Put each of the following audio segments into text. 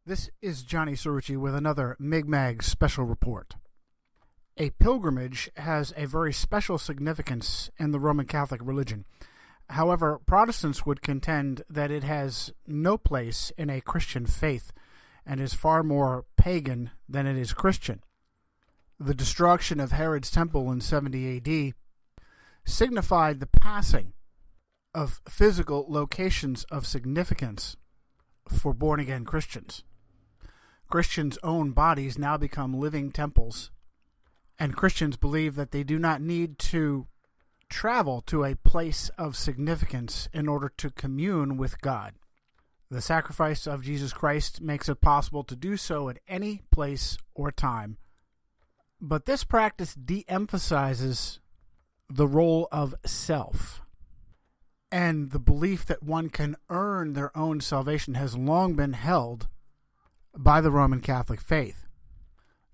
This is Johnny Cerrucci with another Mi'kmaq special report. A pilgrimage has a very special significance in the Roman Catholic religion. However, Protestants would contend that it has no place in a Christian faith and is far more pagan than it is Christian. The destruction of Herod's temple in 70 AD signified the passing of physical locations of significance for born-again Christians. Christians' own bodies now become living temples, and Christians believe that they do not need to travel to a place of significance in order to commune with God. The sacrifice of Jesus Christ makes it possible to do so at any place or time. But this practice de-emphasizes the role of self, and the belief that one can earn their own salvation has long been held by the Roman Catholic faith.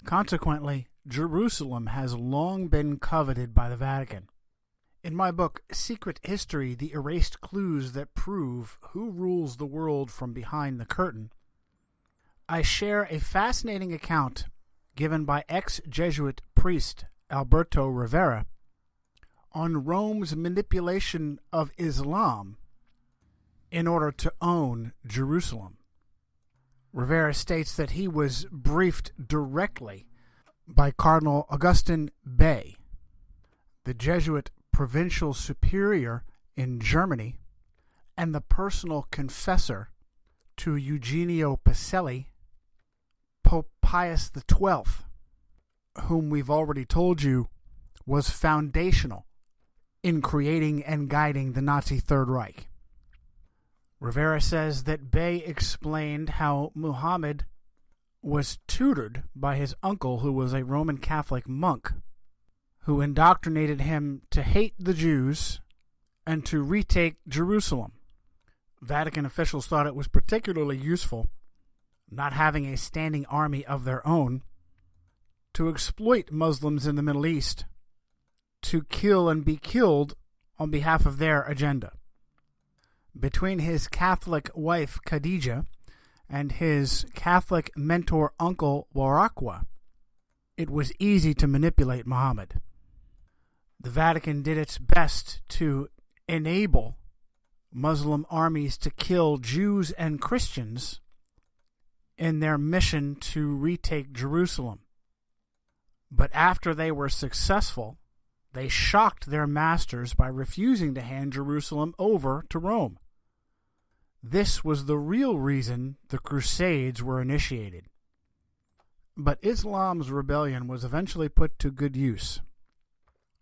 Consequently, Jerusalem has long been coveted by the Vatican. In my book, Secret History, The Erased Clues That Prove Who Rules the World from Behind the Curtain, I share a fascinating account given by ex-Jesuit priest Alberto Rivera on Rome's manipulation of Islam in order to own Jerusalem. Rivera states that he was briefed directly by Cardinal Augustin Bey, the Jesuit provincial superior in Germany and the personal confessor to Eugenio Pacelli, Pope Pius XII, whom we've already told you was foundational in creating and guiding the Nazi Third Reich. Rivera says that Bey explained how Muhammad was tutored by his uncle, who was a Roman Catholic monk, who indoctrinated him to hate the Jews and to retake Jerusalem. Vatican officials thought it was particularly useful, not having a standing army of their own, to exploit Muslims in the Middle East, to kill and be killed on behalf of their agenda. Between his Catholic wife Khadija and his Catholic mentor uncle Waraqwa, it was easy to manipulate Muhammad. The Vatican did its best to enable Muslim armies to kill Jews and Christians in their mission to retake Jerusalem. But after they were successful, they shocked their masters by refusing to hand Jerusalem over to Rome. This was the real reason the Crusades were initiated. But Islam's rebellion was eventually put to good use.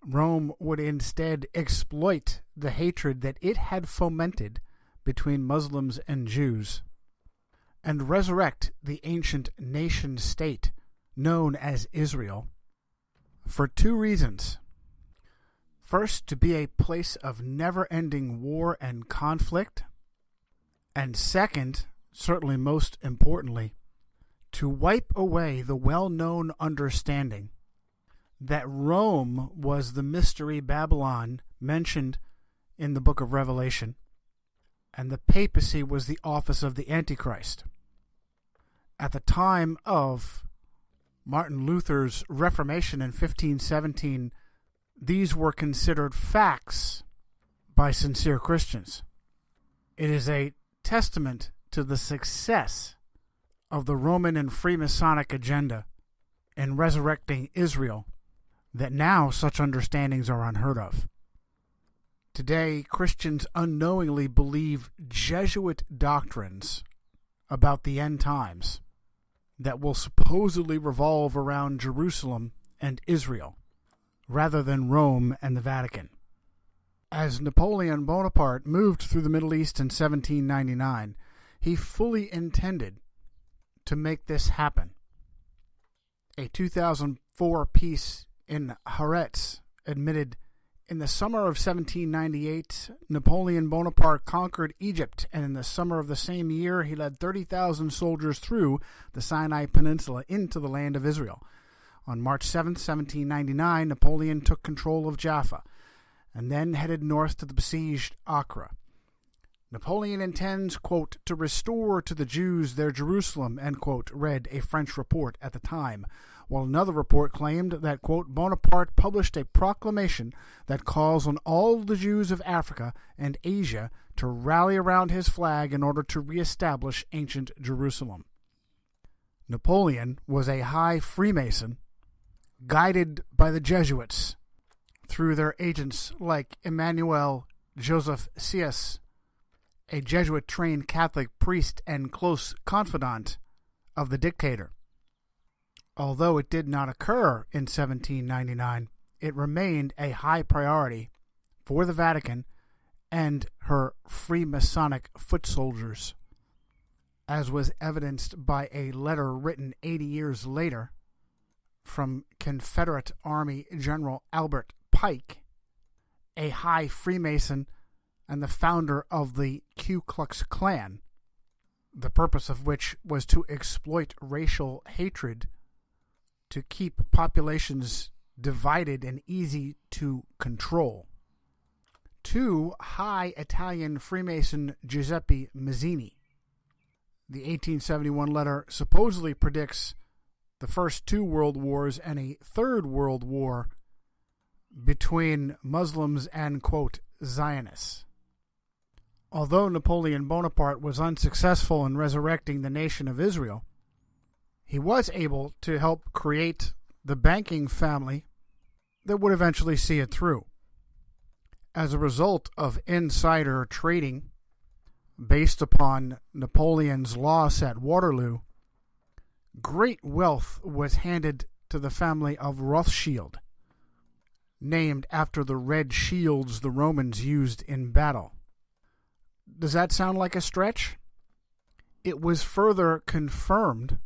Rome would instead exploit the hatred that it had fomented between Muslims and Jews and resurrect the ancient nation-state known as Israel for two reasons. First, to be a place of never-ending war and conflict, and second, certainly most importantly, to wipe away the well-known understanding that Rome was the mystery Babylon mentioned in the book of Revelation, and the papacy was the office of the Antichrist. At the time of Martin Luther's Reformation in 1517, these were considered facts by sincere Christians. It is a testament to the success of the Roman and Freemasonic agenda in resurrecting Israel that now such understandings are unheard of. Today, Christians unknowingly believe Jesuit doctrines about the end times that will supposedly revolve around Jerusalem and Israel, rather than Rome and the Vatican. As Napoleon Bonaparte moved through the Middle East in 1799, he fully intended to make this happen. A 2004 piece in Haaretz admitted, in the summer of 1798, Napoleon Bonaparte conquered Egypt, and in the summer of the same year, he led 30,000 soldiers through the Sinai Peninsula into the land of Israel. On March 7, 1799, Napoleon took control of Jaffa, and then headed north to the besieged Acre. Napoleon intends, quote, to restore to the Jews their Jerusalem, end quote, read a French report at the time, while another report claimed that, quote, Bonaparte published a proclamation that calls on all the Jews of Africa and Asia to rally around his flag in order to reestablish ancient Jerusalem. Napoleon was a high Freemason, guided by the Jesuits through their agents like Emmanuel Joseph Sieyès, a Jesuit-trained Catholic priest and close confidant of the dictator. Although it did not occur in 1799, it remained a high priority for the Vatican and her Freemasonic foot soldiers, as was evidenced by a letter written 80 years later from Confederate Army General Albert Pike, a high Freemason and the founder of the Ku Klux Klan, the purpose of which was to exploit racial hatred to keep populations divided and easy to control. To high Italian Freemason Giuseppe Mazzini. The 1871 letter supposedly predicts the first two world wars and a third world war between Muslims and, quote, Zionists. Although Napoleon Bonaparte was unsuccessful in resurrecting the nation of Israel, he was able to help create the banking family that would eventually see it through. As a result of insider trading based upon Napoleon's loss at Waterloo, great wealth was handed to the family of Rothschild, named after the red shields the Romans used in battle. Does that sound like a stretch? It was further confirmed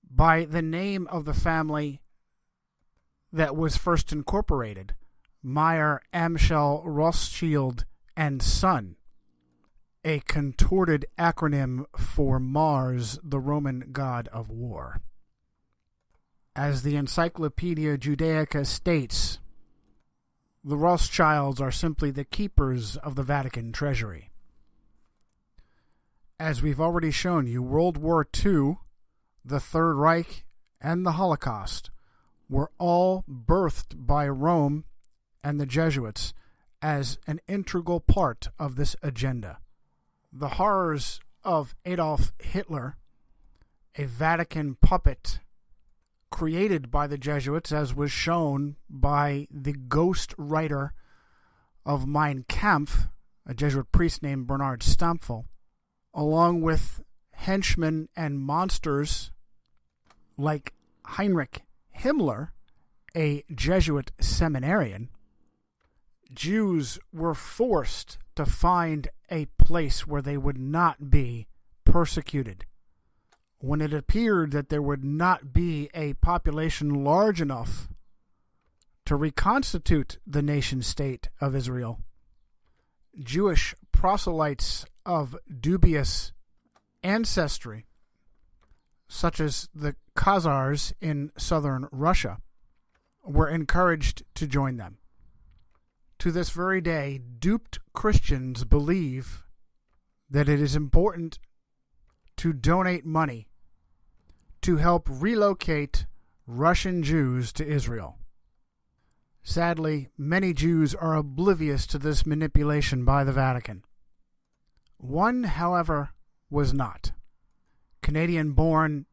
by the name of the family that was first incorporated, Meyer Amschel Rothschild and Son, a contorted acronym for Mars, the Roman god of war. As the Encyclopedia Judaica states, the Rothschilds are simply the keepers of the Vatican treasury. As we've already shown you, World War II, the Third Reich, and the Holocaust were all birthed by Rome and the Jesuits as an integral part of this agenda. The horrors of Adolf Hitler, a Vatican puppet created by the Jesuits, as was shown by the ghost writer of Mein Kampf, a Jesuit priest named Bernard Stampfel, along with henchmen and monsters like Heinrich Himmler, a Jesuit seminarian. Jews were forced to find a place where they would not be persecuted. When it appeared that there would not be a population large enough to reconstitute the nation-state of Israel, Jewish proselytes of dubious ancestry, such as the Khazars in southern Russia, were encouraged to join them. To this very day, duped Christians believe that it is important to donate money to help relocate Russian Jews to Israel. Sadly, many Jews are oblivious to this manipulation by the Vatican. One, however, was not. Canadian-born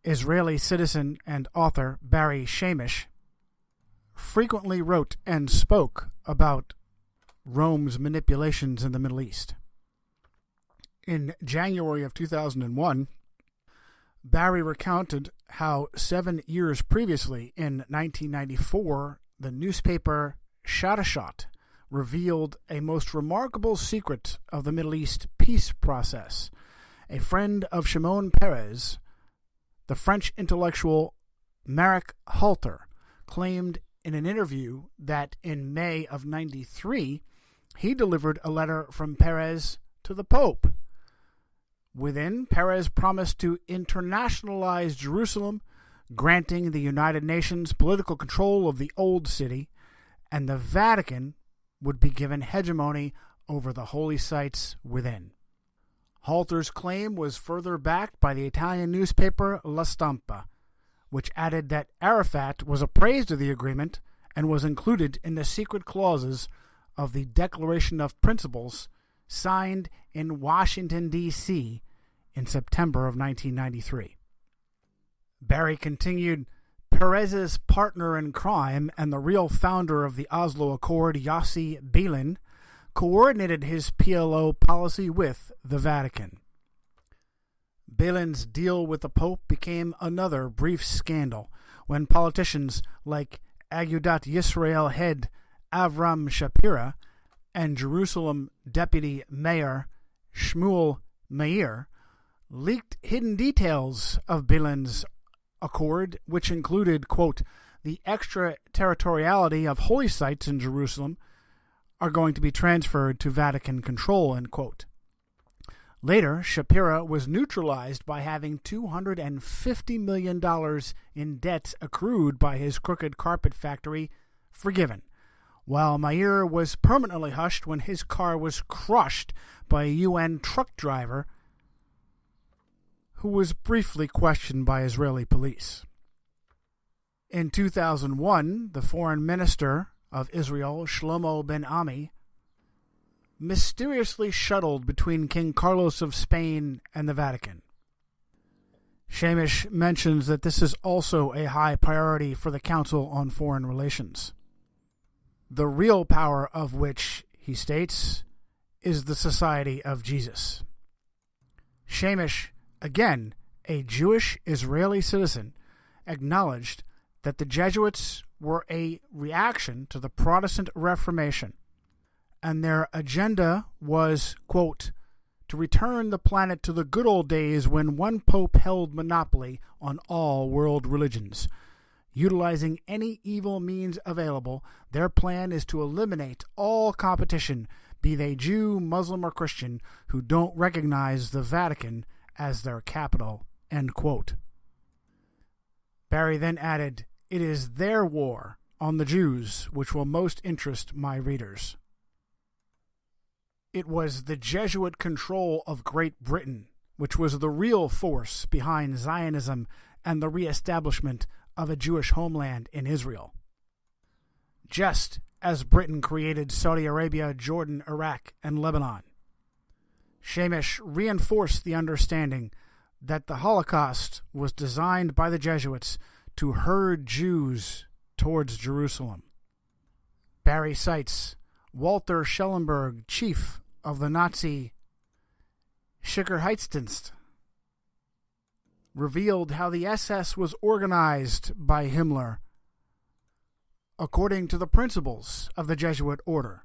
Israeli citizen and author Barry Shamish frequently wrote and spoke about Rome's manipulations in the Middle East. In January of 2001, Barry recounted how 7 years previously, in 1994, the newspaper Shadashot revealed a most remarkable secret of the Middle East peace process. A friend of Shimon Peres, the French intellectual Marek Halter, claimed in an interview that in May of 93, he delivered a letter from Peres to the Pope. Within, Peres promised to internationalize Jerusalem, granting the United Nations political control of the Old City, and the Vatican would be given hegemony over the holy sites within. Halter's claim was further backed by the Italian newspaper La Stampa, which added that Arafat was appraised of the agreement and was included in the secret clauses of the Declaration of Principles signed in Washington, D.C. in September of 1993. Barry continued, Perez's partner in crime and the real founder of the Oslo Accord, Yossi Beilin, coordinated his PLO policy with the Vatican. Beilin's deal with the Pope became another brief scandal when politicians like Agudat Yisrael head Avram Shapira and Jerusalem Deputy Mayor Shmuel Meir leaked hidden details of Beilin's accord, which included, quote, the extraterritoriality of holy sites in Jerusalem are going to be transferred to Vatican control, end quote. Later, Shapira was neutralized by having $250 million in debts accrued by his crooked carpet factory forgiven, while Meir was permanently hushed when his car was crushed by a UN truck driver who was briefly questioned by Israeli police. In 2001, the foreign minister of Israel, Shlomo Ben Ami, mysteriously shuttled between King Carlos of Spain and the Vatican. Shamish mentions that this is also a high priority for the Council on Foreign Relations, the real power of which, he states, is the Society of Jesus. Shamish, again a Jewish Israeli citizen, acknowledged that the Jesuits were a reaction to the Protestant Reformation, and their agenda was, quote, to return the planet to the good old days when one pope held monopoly on all world religions. Utilizing any evil means available, their plan is to eliminate all competition, be they Jew, Muslim, or Christian, who don't recognize the Vatican as their capital, end quote. Barry then added, it is their war on the Jews which will most interest my readers. It was the Jesuit control of Great Britain which was the real force behind Zionism and the reestablishment of a Jewish homeland in Israel. Just as Britain created Saudi Arabia, Jordan, Iraq, and Lebanon, Shamish reinforced the understanding that the Holocaust was designed by the Jesuits to herd Jews towards Jerusalem. Barry cites Walter Schellenberg, chief of the Nazi Sicherheitsdienst, revealed how the SS was organized by Himmler according to the principles of the Jesuit order.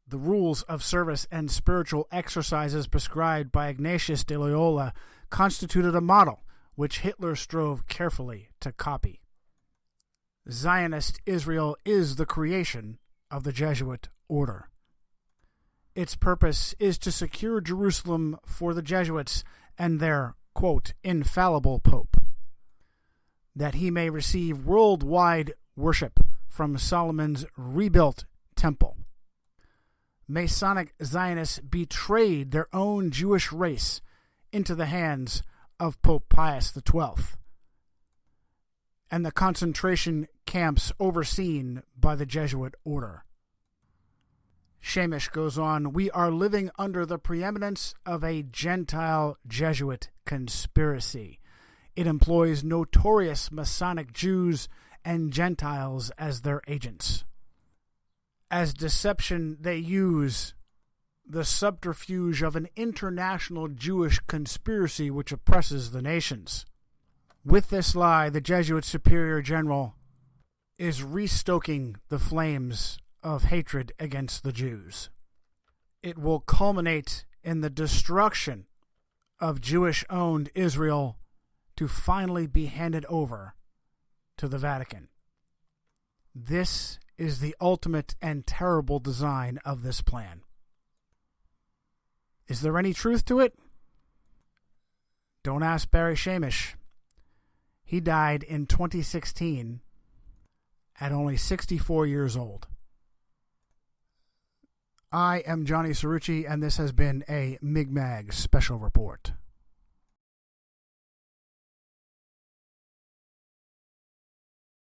The rules of service and spiritual exercises prescribed by Ignatius de Loyola constituted a model which Hitler strove carefully to copy. Zionist Israel is the creation of the Jesuit order. Its purpose is to secure Jerusalem for the Jesuits and their, quote, infallible pope, that he may receive worldwide worship from Solomon's rebuilt temple. Masonic Zionists betrayed their own Jewish race into the hands of Pope Pius XII and the concentration camps overseen by the Jesuit order. Shamish goes on, we are living under the preeminence of a Gentile Jesuit conspiracy. It employs notorious Masonic Jews and Gentiles as their agents. As deception, they use the subterfuge of an international Jewish conspiracy which oppresses the nations. With this lie, the Jesuit Superior General is restoking the flames of hatred against the Jews. It will culminate in the destruction of Jewish-owned Israel to finally be handed over to the Vatican. This is the ultimate and terrible design of this plan. Is there any truth to it? Don't ask Barry Shamish. He died in 2016 at only 64 years old. I am Johnny Cerrucci, and this has been a Mi'kmaq Special Report.